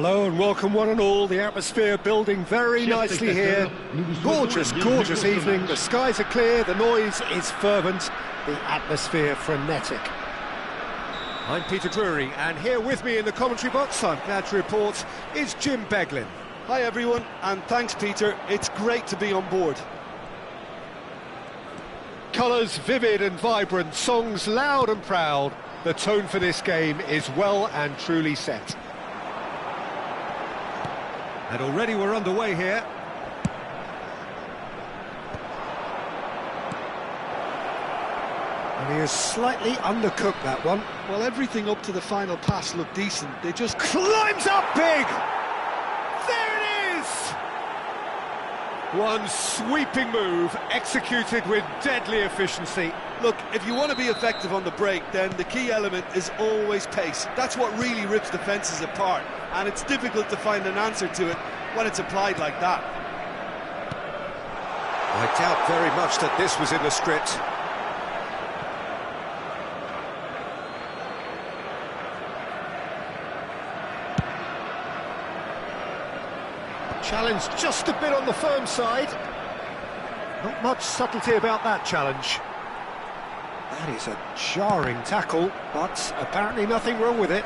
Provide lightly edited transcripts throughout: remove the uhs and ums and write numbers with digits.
Hello and welcome one and all. The atmosphere building very nicely here. Gorgeous, gorgeous evening. The skies are clear, the noise is fervent, the atmosphere frenetic. I'm Peter Drury, and here with me in the commentary box, I'm glad to report, is Jim Beglin. Hi everyone, and thanks Peter, it's great to be on board. Colours vivid and vibrant, songs loud and proud. The tone for this game is well and truly set. And already we're underway here. And he has slightly undercooked that one. Well, everything up to the final pass looked decent. They just climbs up big! There it is! One sweeping move, executed with deadly efficiency. Look, if you want to be effective on the break, then the key element is always pace. That's what really rips defences apart, and it's difficult to find an answer to it when it's applied like that. I doubt very much that this was in the script. Challenge just a bit on the firm side. Not much subtlety about that challenge. That is a jarring tackle, but apparently nothing wrong with it.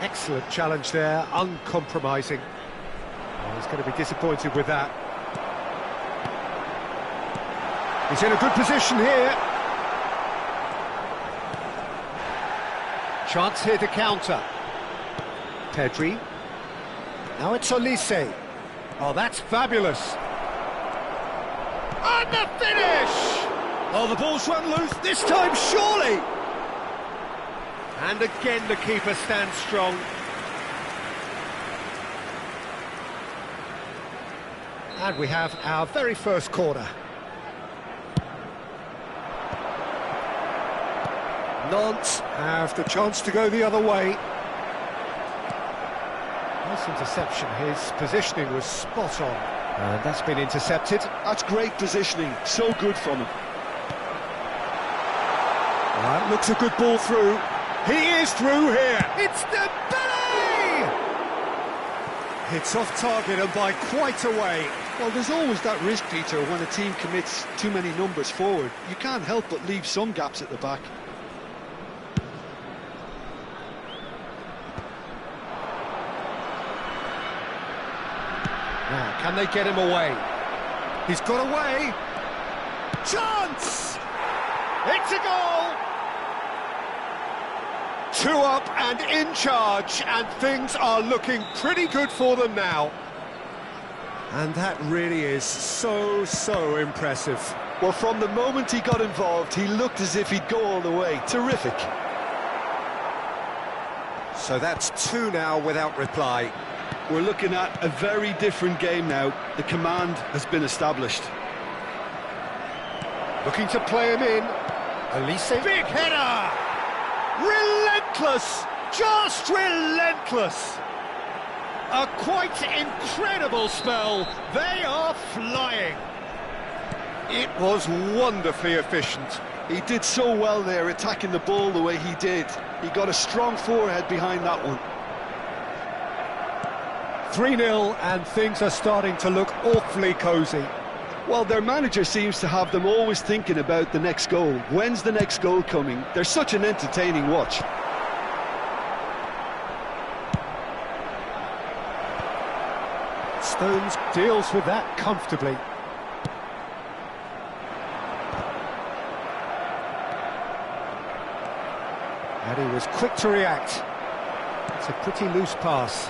Excellent challenge there, uncompromising. Oh, he's going to be disappointed with that. He's in a good position here. Chance here to counter. Pedri. Now it's Olise. Oh, that's fabulous. And the finish! Oh, the ball's run loose, this time surely! And again the keeper stands strong. And we have our very first corner. Nantes have the chance to go the other way. Nice interception, his positioning was spot on. And that's been intercepted. That's great positioning, so good from him. That looks a good ball through. He is through here. It's Dembele! It's off target and by quite a way. Well, there's always that risk, Peter, when a team commits too many numbers forward. You can't help but leave some gaps at the back. Now, can they get him away? He's got away. Chance! It's a goal! 2 up and in charge, and things are looking pretty good for them now. And that really is so impressive. Well, from the moment he got involved, he looked as if he'd go all the way. Terrific. So that's 2 now without reply. We're looking at a very different game now. The command has been established. Looking to play him in. Olise. Big header! Relentless! Just relentless! A quite incredible spell. They are flying. It was wonderfully efficient. He did so well there, attacking the ball the way he did. He got a strong forehead behind that one. 3-0, and things are starting to look awfully cosy. Well, their manager seems to have them always thinking about the next goal. When's the next goal coming? They're such an entertaining watch. Stones deals with that comfortably. And he was quick to react. It's a pretty loose pass.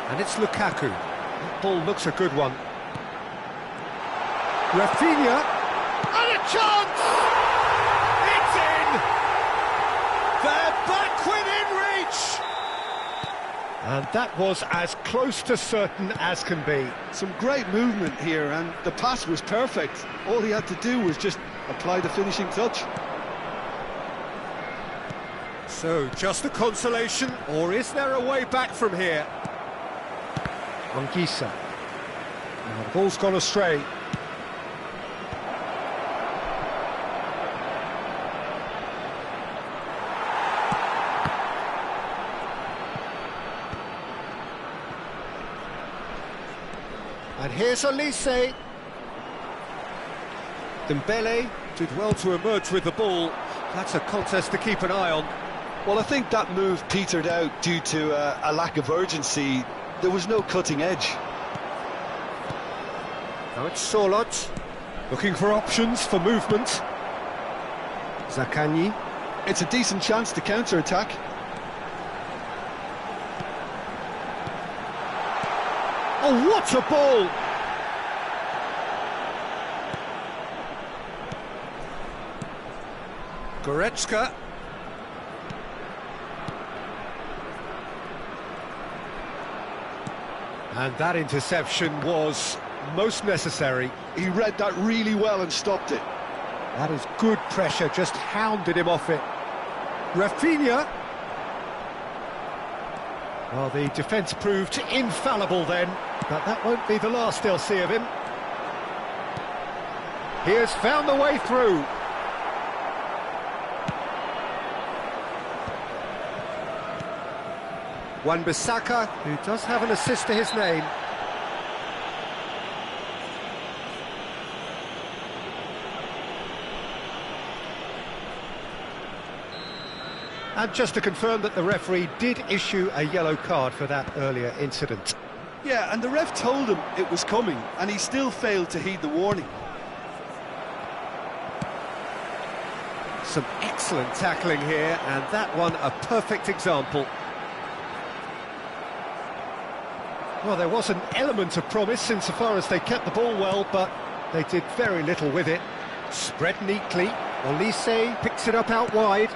And it's Lukaku. That ball looks a good one. Rafinha, and a chance! It's in! They're back within reach! And that was as close to certain as can be. Some great movement here, and the pass was perfect. All he had to do was just apply the finishing touch. So, just a consolation, or is there a way back from here? Anguissa. Now the ball's gone astray. And here's Olise. Dembele did well to emerge with the ball. That's a contest to keep an eye on. Well, I think that move petered out due to a lack of urgency. There was no cutting edge. Now it's Solot, looking for options for movement. Zaccagni. It's a decent chance to counter-attack. Oh, what a ball! Goretzka. And that interception was most necessary. He read that really well and stopped it. That is good pressure, just hounded him off it. Rafinha. Well, the defence proved infallible then, but that won't be the last they'll see of him. He has found the way through. Wan-Bissaka, who does have an assist to his name. And just to confirm that the referee did issue a yellow card for that earlier incident. Yeah, and the ref told him it was coming, and he still failed to heed the warning. Some excellent tackling here, and that one a perfect example. Well, there was an element of promise insofar as they kept the ball well, but they did very little with it. Spread neatly. Olise picks it up out wide.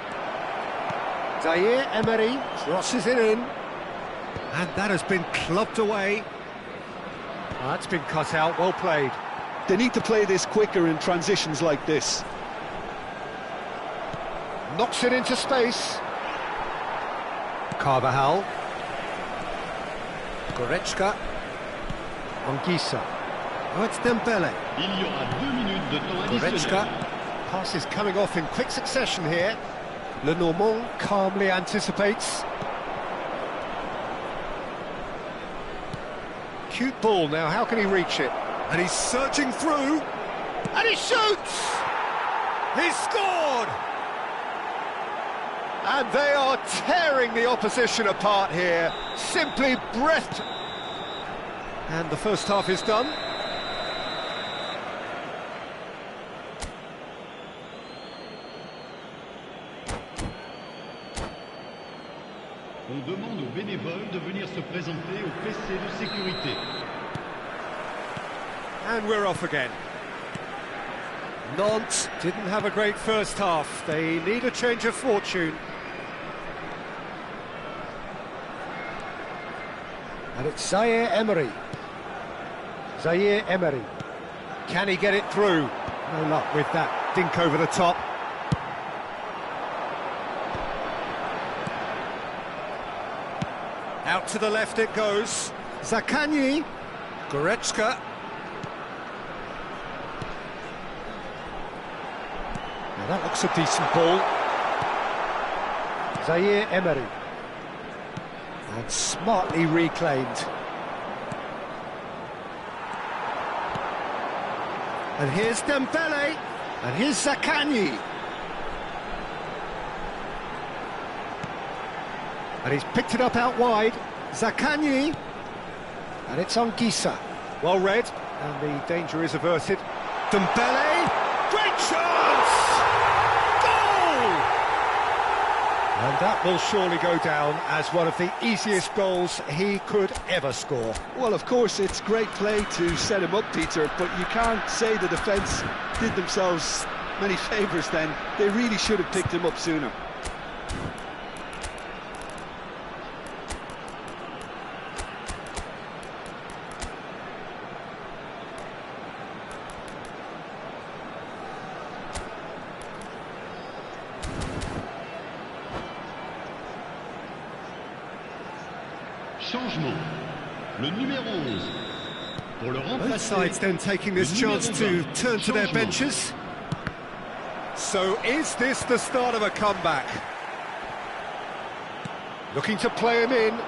Zaire Emery crosses it in. And that has been clubbed away. Oh, that's been cut out, well played. They need to play this quicker in transitions like this. Knocks it into space. Carvajal. Goretzka. Anguissa. Oh, it's Dembele. Il y aura 2 minutes de temps Goretzka. additionnel. Pass is coming off in quick succession here. Le Normand calmly anticipates. Cute ball now, how can he reach it? And he's searching through. And he shoots! He's scored! And they are tearing the opposition apart here. Simply breath. And the first half is done. On demande aux bénévoles de venir se présenter au PC de sécurité. And we're off again. Nantes didn't have a great first half. They need a change of fortune. And it's Zaire Emery. Zaire Emery. Can he get it through? No luck with that dink over the top. Out to the left it goes. Zaccagni. Goretzka. Now that looks a decent ball. Zaire Emery. And smartly reclaimed. And here's Dembele. And here's Zaccagni. And he's picked it up out wide. Zaccagni. And it's Anguissa. Well read. And the danger is averted. Dembele. Great chance! Goal! And that will surely go down as one of the easiest goals he could ever score. Well, of course, it's great play to set him up, Peter, but you can't say the defence did themselves many favours then. They really should have picked him up sooner. Changement. le numéro 11. Pour le remplacer, Both sides then taking this chance to turn to their benches. So is this the start of a comeback? Looking to play him in.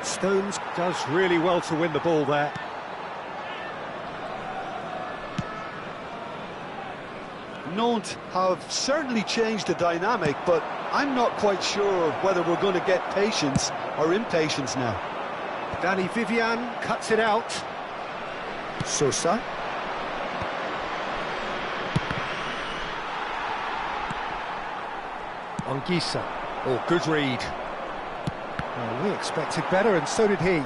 Stones does really well to win the ball there. Nantes have certainly changed the dynamic, but I'm not quite sure whether we're going to get patience or impatience now. Danny Vivian cuts it out. Sosa. Anguissa. Oh, good read. Well, we expected better, and so did he.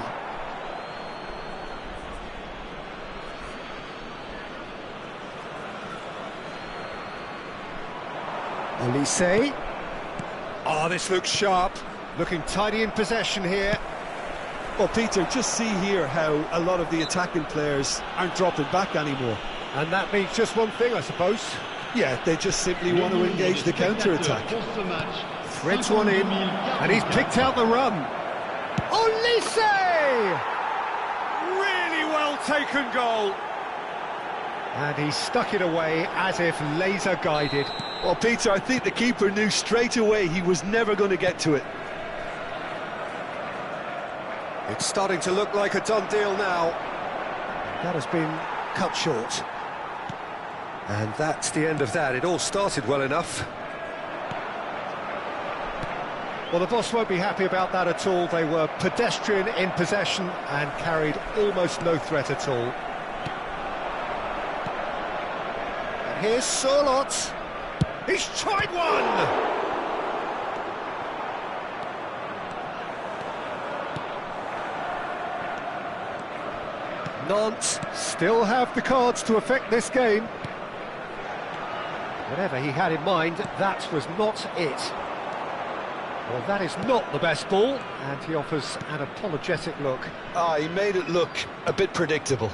Olise. Oh, this looks sharp. Looking tidy in possession here. Well, Peter, just see here how a lot of the attacking players aren't dropping back anymore. And that means just one thing, I suppose. Yeah, they just simply want to engage the counter-attack. Threads one in, and he's picked out the run. Olise! Really well taken goal. And he stuck it away as if laser guided. Well, Peter, I think the keeper knew straight away he was never going to get to it. It's starting to look like a done deal now. That has been cut short. And that's the end of that. It all started well enough. Well, the boss won't be happy about that at all. They were pedestrian in possession and carried almost no threat at all. And here's Sorloth. He's tried one! Nantes still have the cards to affect this game. Whatever he had in mind, that was not it. Well, that is not the best ball, and he offers an apologetic look. He made it look a bit predictable.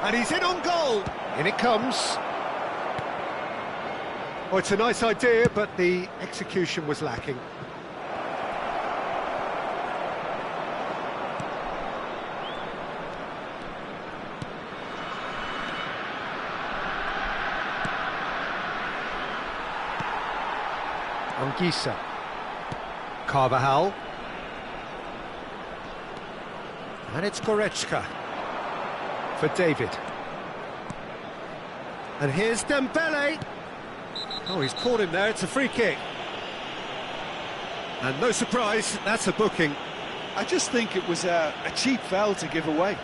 And he's in on goal! In it comes. Oh, it's a nice idea, but the execution was lacking. Anguissa. Carvajal. And it's Goretzka for David. And here's Dembele. Oh, he's caught him there, it's a free kick. And no surprise, that's a booking. I just think it was a cheap foul to give away.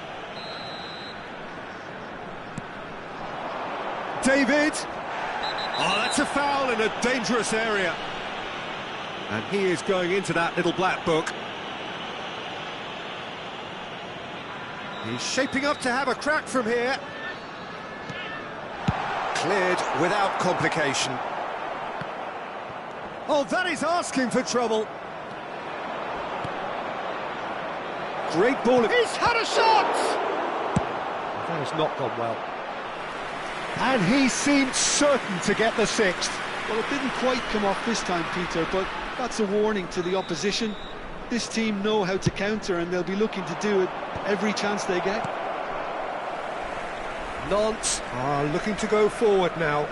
David! Oh, that's a foul in a dangerous area. And he is going into that little black book. He's shaping up to have a crack from here. Cleared without complication. Oh, that is asking for trouble. Great ball. He's had a shot! That has not gone well. And he seemed certain to get the sixth. Well, it didn't quite come off this time, Peter, but that's a warning to the opposition. This team know how to counter, and they'll be looking to do it every chance they get. Nantes are looking to go forward now.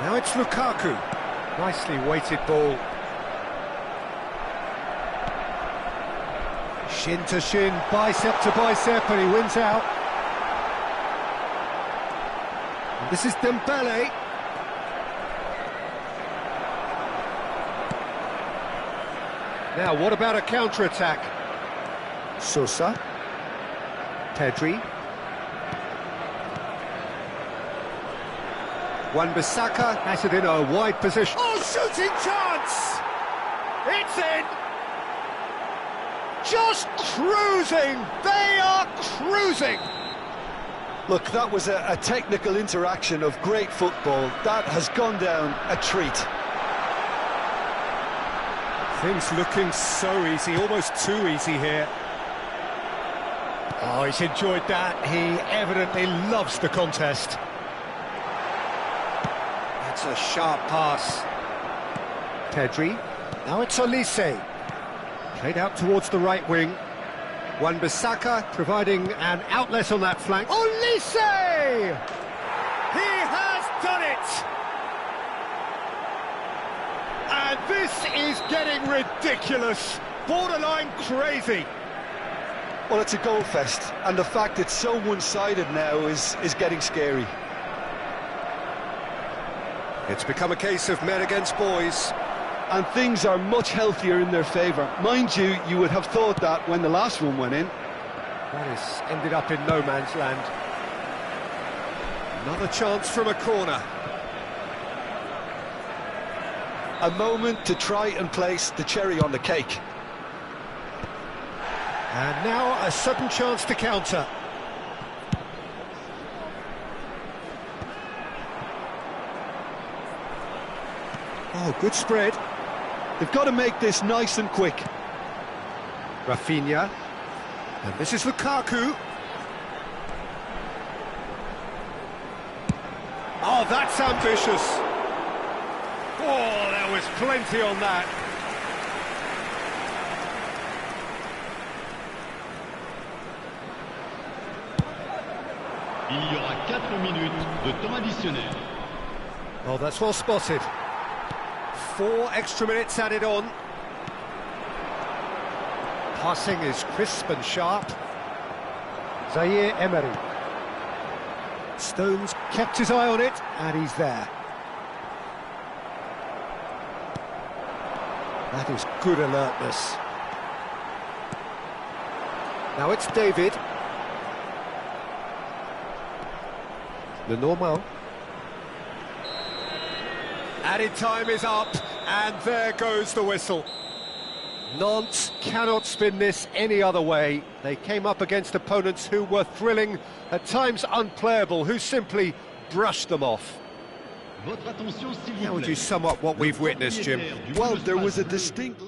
Now it's Lukaku. Nicely weighted ball. Shin to shin, bicep to bicep, and he wins out. And this is Dembele. Now, what about a counter-attack? Sosa. Pedri. Wan-Bissaka has it in a wide position. Oh, shooting chance! It's in! Just cruising! They are cruising! Look, that was a technical interaction of great football. That has gone down a treat. Things looking so easy, almost too easy here. Oh, he's enjoyed that. He evidently loves the contest. That's a sharp pass. Pedri. Now it's Olise. Played out towards the right wing. Wan-Bissaka providing an outlet on that flank. Olise! He has done it! And this is getting ridiculous, borderline crazy. Well, it's a goal fest, and the fact it's so one-sided now is getting scary. It's become a case of men against boys. And things are much healthier in their favour. Mind you, you would have thought that when the last one went in. That has ended up in no man's land. Another chance from a corner. A moment to try and place the cherry on the cake. And now a sudden chance to counter. Oh, good spread. They've got to make this nice and quick. Rafinha. And this is Lukaku. Oh, that's ambitious. Oh, there was plenty on that. Il y aura 4 minutes de temps additionnel. Oh, that's well spotted. 4 extra minutes added on. Passing is crisp and sharp. Zaire Emery. Stones kept his eye on it, and he's there. That is good alertness. Now it's David. Lenormand. Added time is up, and there goes the whistle. Nantes cannot spin this any other way. They came up against opponents who were thrilling, at times unplayable, who simply brushed them off. How would you sum up what we've witnessed, Jim? Well, there was a distinct...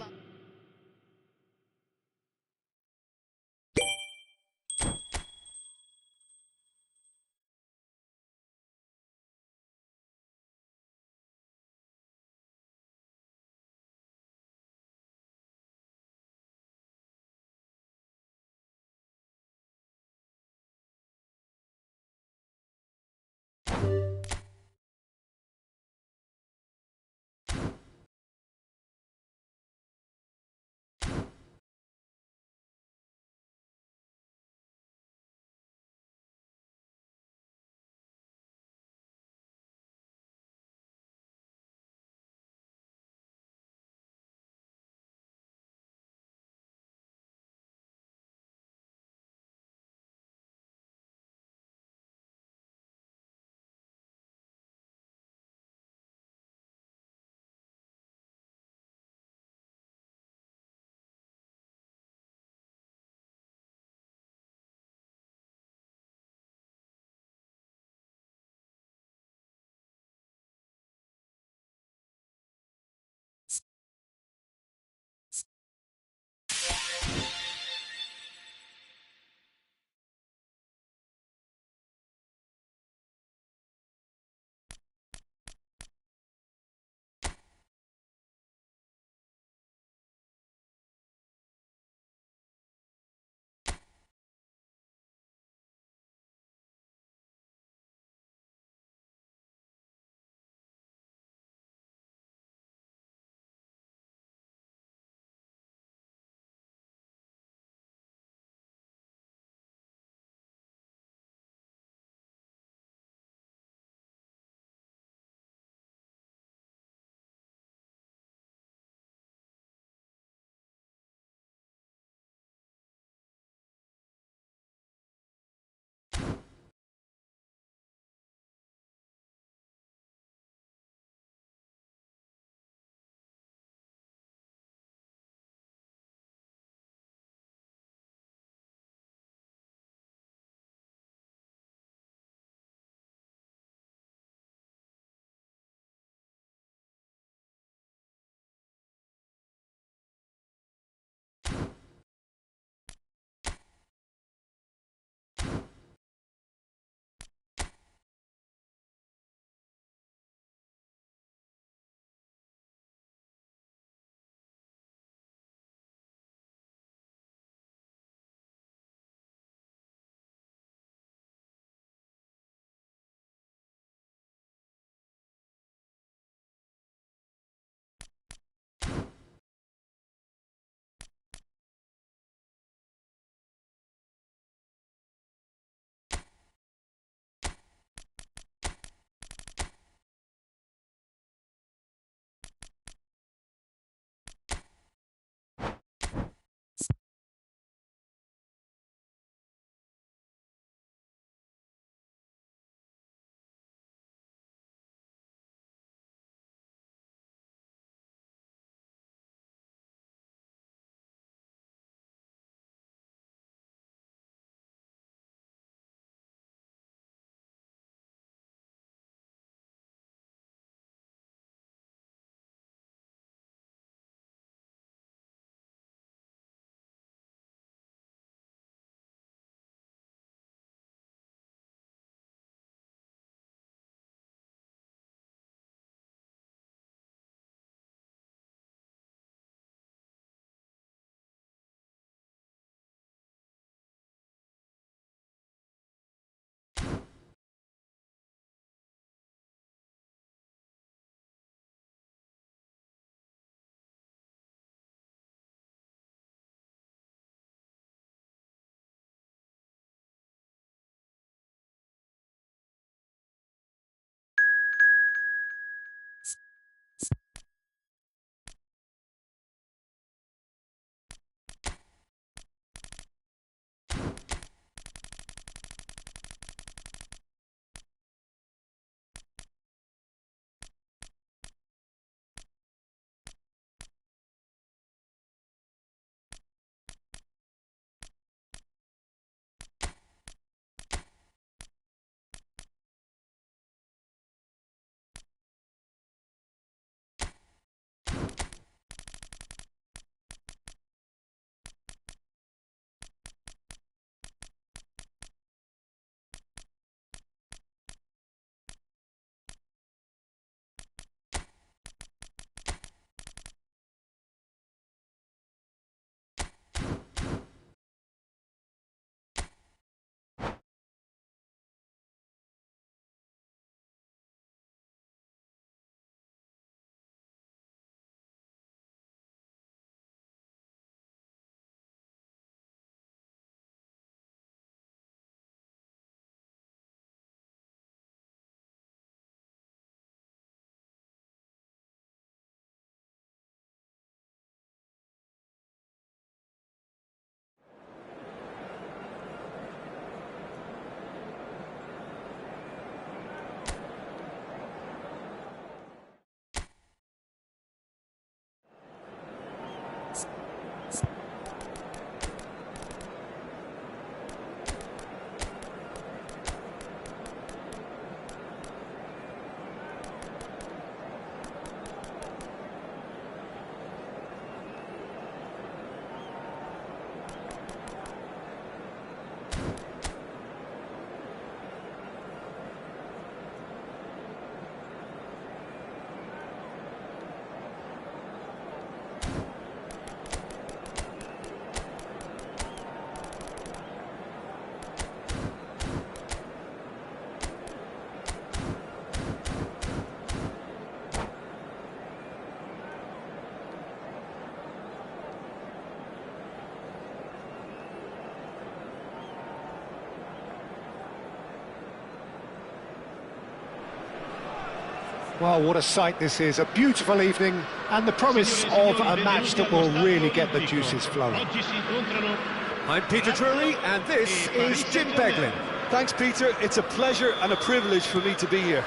Well, what a sight this is, a beautiful evening, and the promise of a match that will really get the juices flowing. I'm Peter Drury, and this is Jim Beglin. Thanks, Peter. It's a pleasure and a privilege for me to be here.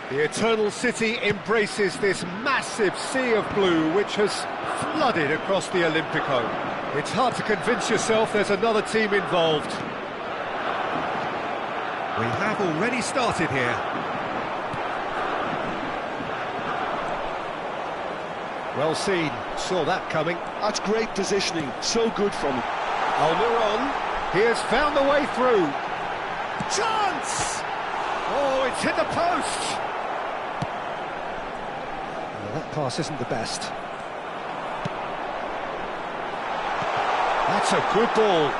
The Eternal City embraces this massive sea of blue which has flooded across the Olimpico. It's hard to convince yourself there's another team involved. We have already started here. Well seen, saw that coming. That's great positioning, so good from him. Almiron, he has found the way through. Chance! Oh, it's hit the post! Well, that pass isn't the best. That's a good ball.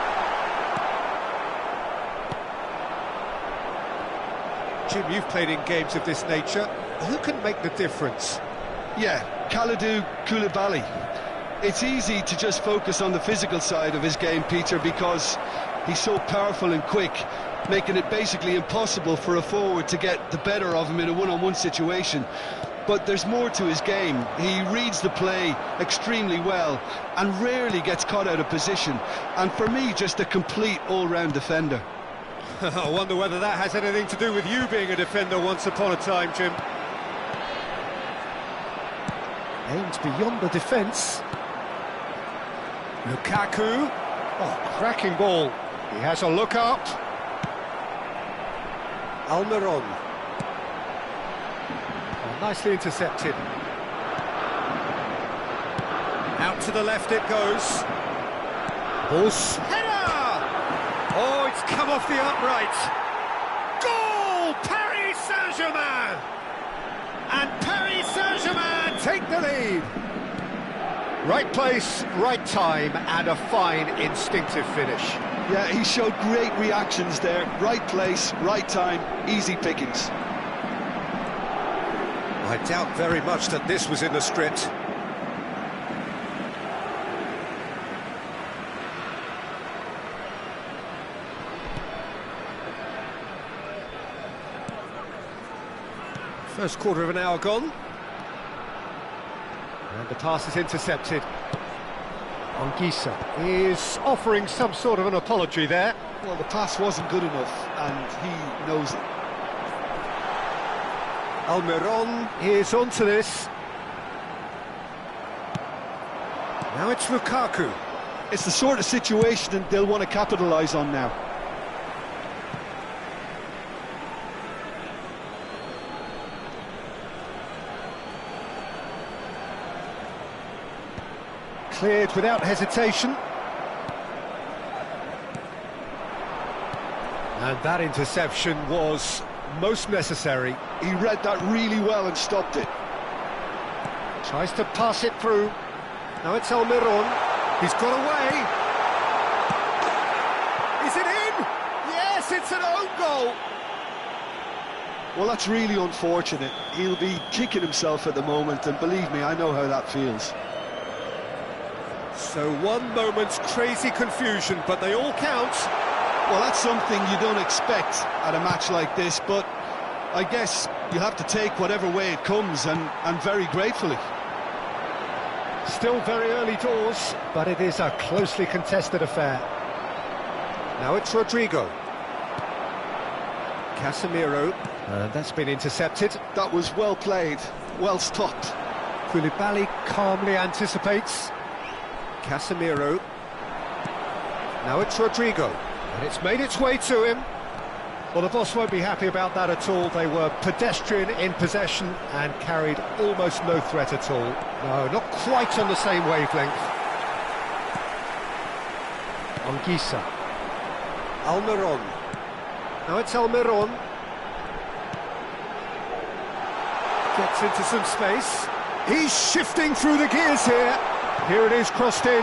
Jim, you've played in games of this nature. Who can make the difference? Yeah, Kalidou Koulibaly. It's easy to just focus on the physical side of his game, Peter, because he's so powerful and quick, making it basically impossible for a forward to get the better of him in a one-on-one situation. But there's more to his game. He reads the play extremely well and rarely gets caught out of position. And for me, just a complete all-round defender. I wonder whether that has anything to do with you being a defender once upon a time, Jim. Aimed beyond the defence. Lukaku. Oh, cracking ball. He has a look up. Almiron. Oh, nicely intercepted. Out to the left it goes. Ball's header! Oh, it's come off the upright. Goal! Paris Saint-Germain! And Paris Saint-Germain take the lead. Right place, right time, and a fine instinctive finish. Yeah, he showed great reactions there. Right place, right time, easy pickings. I doubt very much that this was in the script. First quarter of an hour gone. And the pass is intercepted. Anguissa is offering some sort of an apology there. Well, the pass wasn't good enough, and he knows it. Almiron is onto this. Now it's Lukaku. It's the sort of situation that they'll want to capitalise on now. Cleared without hesitation. And that interception was most necessary. He read that really well and stopped it. Tries to pass it through. Now it's Almiron. He's got away. Is it in? Yes, it's an own goal. Well, that's really unfortunate. He'll be kicking himself at the moment, and believe me, I know how that feels. So one moment's crazy confusion, but they all count. Well, that's something you don't expect at a match like this, but I guess you have to take whatever way it comes, and very gratefully. Still very early doors, but it is a closely contested affair. Now it's Rodrigo. Casemiro, that's been intercepted. That was well played, well stopped. Koulibaly calmly anticipates. Casemiro. Now it's Rodrigo, and it's made its way to him. Well, the boss won't be happy about that at all. They were pedestrian in possession and carried almost no threat at all. No, not quite on the same wavelength. Anguissa. Almiron. Now it's Almiron. Gets into some space. He's shifting through the gears here. Here it is, crossed in.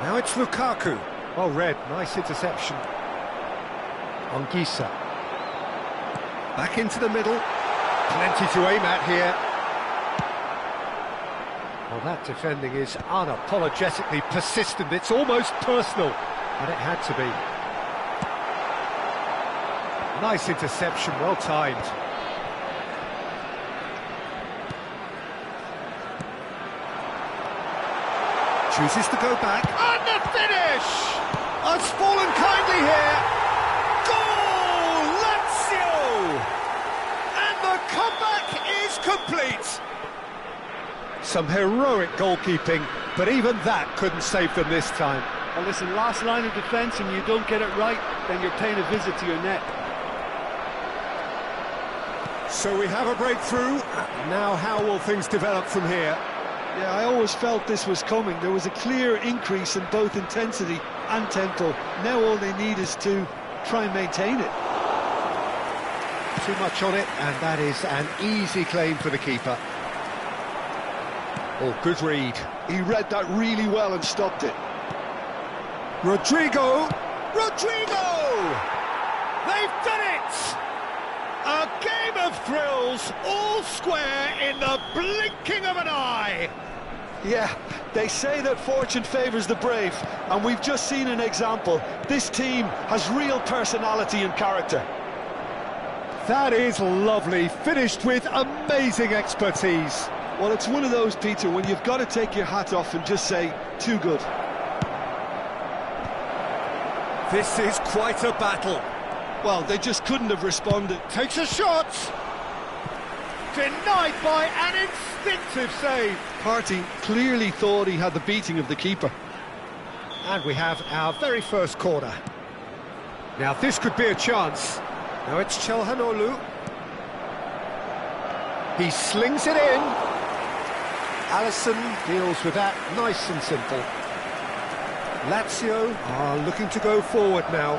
Now it's Lukaku. Well read, nice interception. Anguissa. Back into the middle. Plenty to aim at here. Well, that defending is unapologetically persistent. It's almost personal, but it had to be. Nice interception, well timed. Chooses to go back. And the finish! Has fallen kindly here. Goal! Lazio! And the comeback is complete. Some heroic goalkeeping, but even that couldn't save them this time. Well, listen, last line of defence, and you don't get it right, then you're paying a visit to your net. So we have a breakthrough. Now how will things develop from here? Yeah, I always felt this was coming. There was a clear increase in both intensity and tempo. Now all they need is to try and maintain it. Too much on it, and that is an easy claim for the keeper. Oh, good read. He read that really well and stopped it. Rodrigo! They've done it! A game of thrills, all square in the blinking of an eye! Yeah, they say that fortune favours the brave, and we've just seen an example. This team has real personality and character. That is lovely, finished with amazing expertise. Well, it's one of those, Peter, when you've got to take your hat off and just say, too good. This is quite a battle. Well, they just couldn't have responded. Takes a shot. Denied by an instinctive save. Partey clearly thought he had the beating of the keeper. And we have our very first corner. Now this could be a chance. Now it's Çalhanoğlu. He slings it in. Alisson deals with that nice and simple. Lazio are looking to go forward now.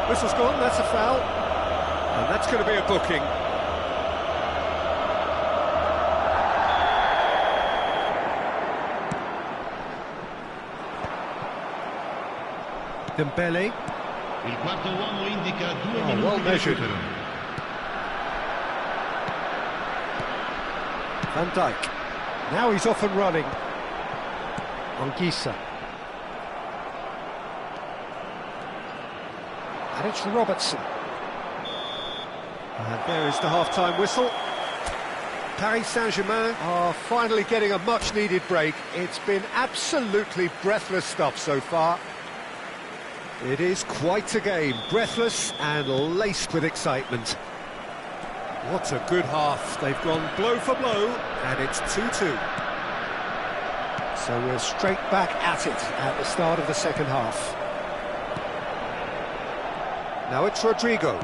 Whistle's gone, that's a foul. And that's going to be a booking. Dembele. Il quarto uomo indica 2 Oh, minuti well di measured. recupero. Van Dijk. Now he's off and running. Anguissa. And it's Robertson. And there is the half-time whistle. Paris Saint-Germain are finally getting a much-needed break. It's been absolutely breathless stuff so far. It is quite a game, breathless and laced with excitement. What a good half. They've gone blow for blow, and it's 2-2. So we're straight back at it at the start of the second half. Now it's Rodrigo.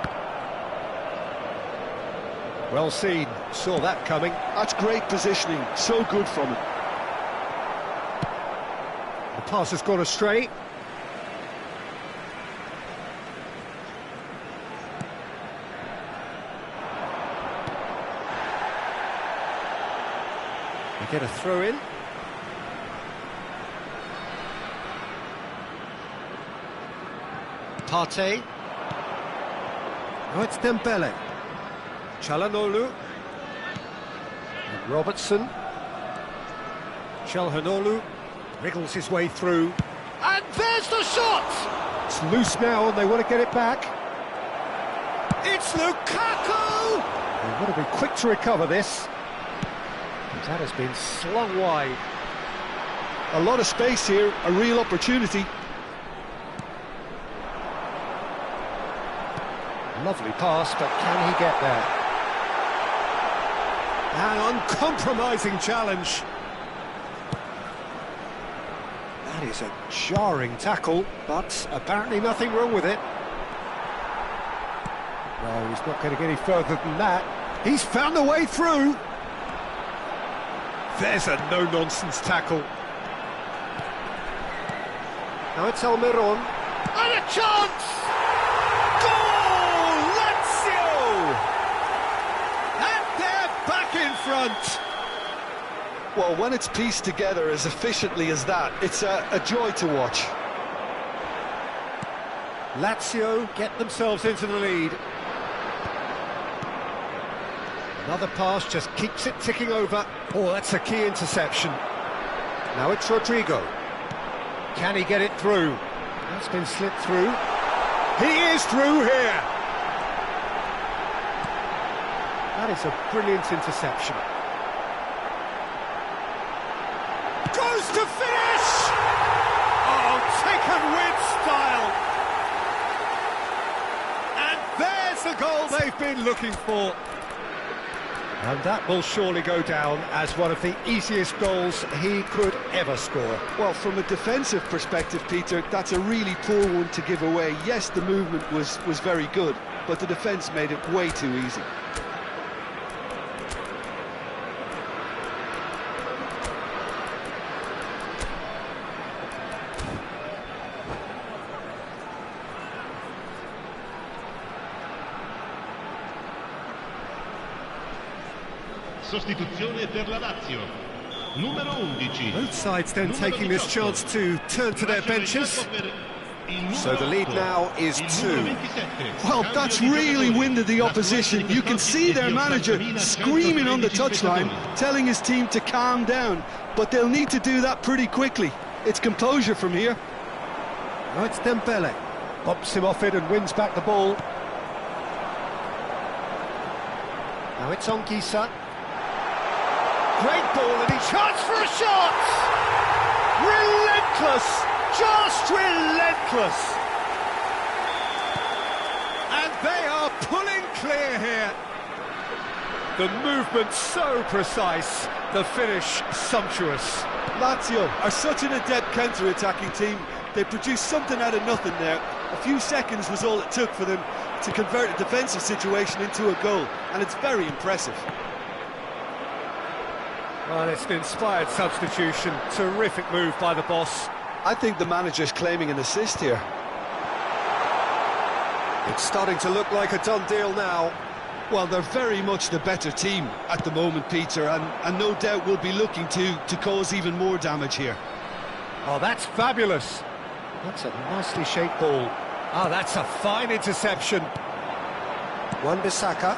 Well seen, saw that coming. That's great positioning, so good from him. The pass has gone astray. They get a throw in. Partey. Now it's Dembele. Çalhanoğlu. And Robertson. Çalhanoğlu wriggles his way through. And there's the shot! It's loose now and they want to get it back. It's Lukaku! They want to be quick to recover this. But that has been slung wide. A lot of space here, a real opportunity. Lovely pass, but can he get there? An uncompromising challenge. That is a jarring tackle, but apparently nothing wrong with it. No, he's not going to get any further than that. He's found a way through. There's a no-nonsense tackle. Now it's Almiron. And a chance! Goal! Lazio! And they're back in front. Well, when it's pieced together as efficiently as that, it's a joy to watch. Lazio get themselves into the lead. Another pass just keeps it ticking over. Oh, that's a key interception. Now it's Rodrigo. Can he get it through? That's been slipped through. He is through here. That is a brilliant interception. Goes to finish! Oh, taken with style. And there's the goal they've been looking for. And that will surely go down as one of the easiest goals he could ever score. Well, from a defensive perspective, Peter, that's a really poor one to give away. Yes, the movement was very good, but the defence made it way too easy. Sostituzione per la Lazio. Numero 11. Both sides then taking this chance to turn to their benches. So the lead now is 2. Well, that's really winded the opposition. You can see their manager screaming on the touchline, telling his team to calm down. But they'll need to do that pretty quickly. It's composure from here. Now it's Dembele. Bops him off it and wins back the ball. Now it's Anguissa. Great ball and he charged for a shot! Relentless! Just relentless! And they are pulling clear here. The movement so precise, the finish sumptuous. Lazio are such an adept counter-attacking team. They produced something out of nothing there. A few seconds was all it took for them to convert a defensive situation into a goal, and it's very impressive. Well, it's an inspired substitution. Terrific move by the boss. I think the manager's claiming an assist here. It's starting to look like a done deal now. Well, they're very much the better team at the moment, Peter, and no doubt will be looking to cause even more damage here. Oh, that's fabulous. That's a nicely shaped ball. Oh, that's a fine interception. Wan-Bissaka.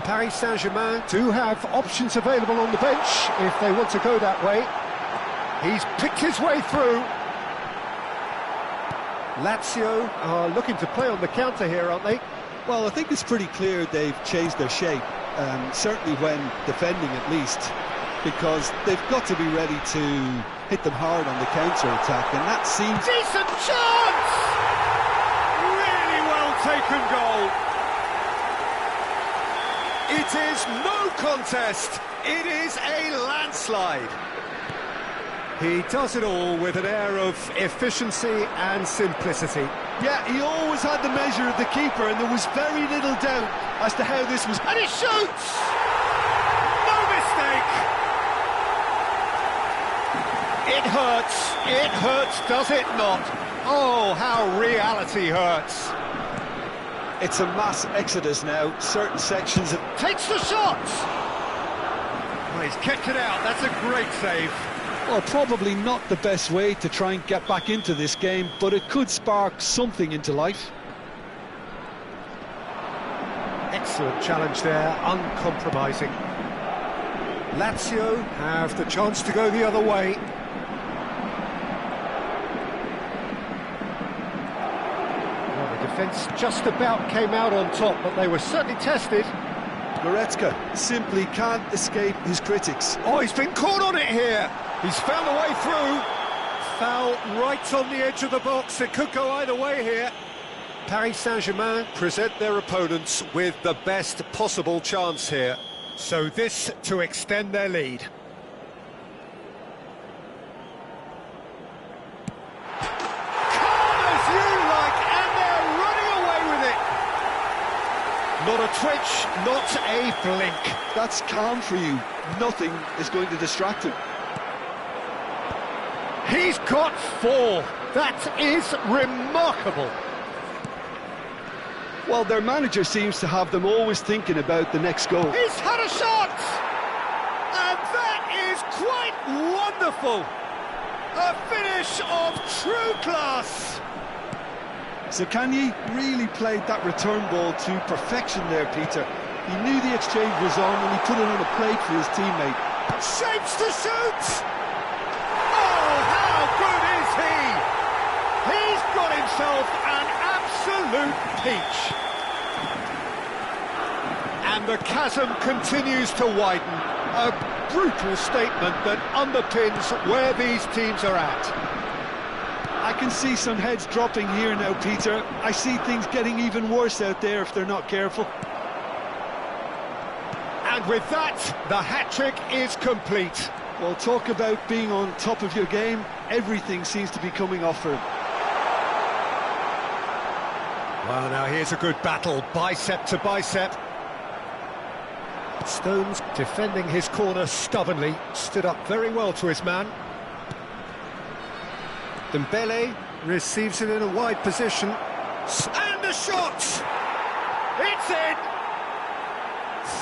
Paris Saint-Germain do have options available on the bench if they want to go that way. He's picked his way through. Lazio are looking to play on the counter here, aren't they? Well, I think it's pretty clear they've changed their shape, certainly when defending at least, because they've got to be ready to hit them hard on the counter-attack, and that seems... Decent chance! Really well taken goal. It is no contest. It is a landslide. He does it all with an air of efficiency and simplicity. Yeah, he always had the measure of the keeper, and there was very little doubt as to how this was... And he shoots! No mistake! It hurts, does it not? Oh, how reality hurts. It's a mass exodus now, certain sections of... Takes the shot! Well, he's kept it out, that's a great save. Well, probably not the best way to try and get back into this game, but it could spark something into life. Excellent challenge there, uncompromising. Lazio have the chance to go the other way. Well, the defence just about came out on top, but they were certainly tested. Goretzka simply can't escape his critics. Oh, he's been caught on it here. He's found a way through. Foul right on the edge of the box. It could go either way here. Paris Saint-Germain present their opponents with the best possible chance here. So this to extend their lead. Calm as you like, and they're running away with it. Not a twitch, not a blink. That's calm for you. Nothing is going to distract him. He's got 4. That is remarkable. Well, their manager seems to have them always thinking about the next goal. He's had a shot! And that is quite wonderful. A finish of true class. Zaccagni really played that return ball to perfection there, Peter. He knew the exchange was on and he put it on a plate for his teammate. Shapes to shoot! Oh, how good is he? He's himself an absolute peach. And the chasm continues to widen. A brutal statement that underpins where these teams are at. I can see some heads dropping here now, Peter. I see things getting even worse out there if they're not careful. And with that, the hat-trick is complete. Well, talk about being on top of your game. Everything seems to be coming off for him. Well, now here's a good battle, bicep to bicep. Stones defending his corner stubbornly, stood up very well to his man. Dembele receives it in a wide position. And the shot! It's in!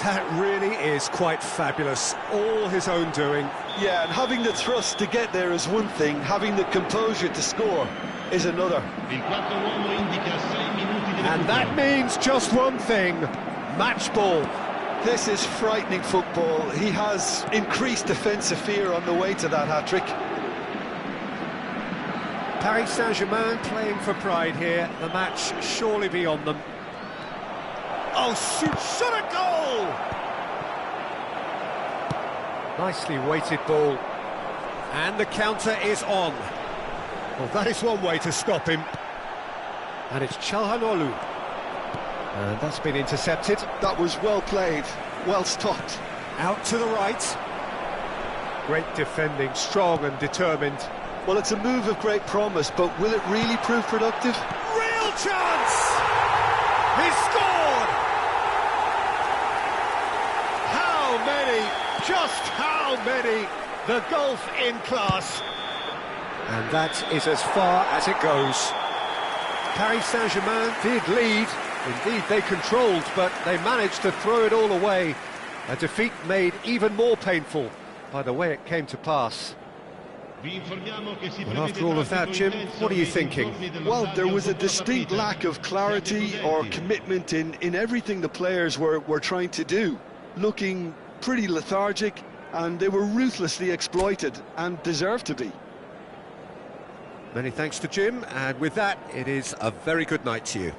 That really is quite fabulous, all his own doing. Yeah, and having the thrust to get there is one thing, having the composure to score is another. And that means just one thing, match ball. This is frightening football. He has increased defensive fear on the way to that hat-trick. Paris Saint-Germain playing for pride here, the match surely beyond them. Oh, shot a goal! Nicely weighted ball. And the counter is on. Well, that is one way to stop him. And it's Çalhanoğlu. And that's been intercepted. That was well played, well stopped. Out to the right. Great defending, strong and determined. Well, it's a move of great promise, but will it really prove productive? Real chance! He scored! How many, just how many, the gulf in class. And that is as far as it goes. Paris Saint-Germain did lead, indeed they controlled, but they managed to throw it all away. A defeat made even more painful by the way it came to pass. Well, after all of that, Jim, what are you thinking? Well, there was a distinct lack of clarity or commitment in everything the players were trying to do. Looking pretty lethargic, and they were ruthlessly exploited, and deserved to be. Many thanks to Jim, and with that, it is a very good night to you.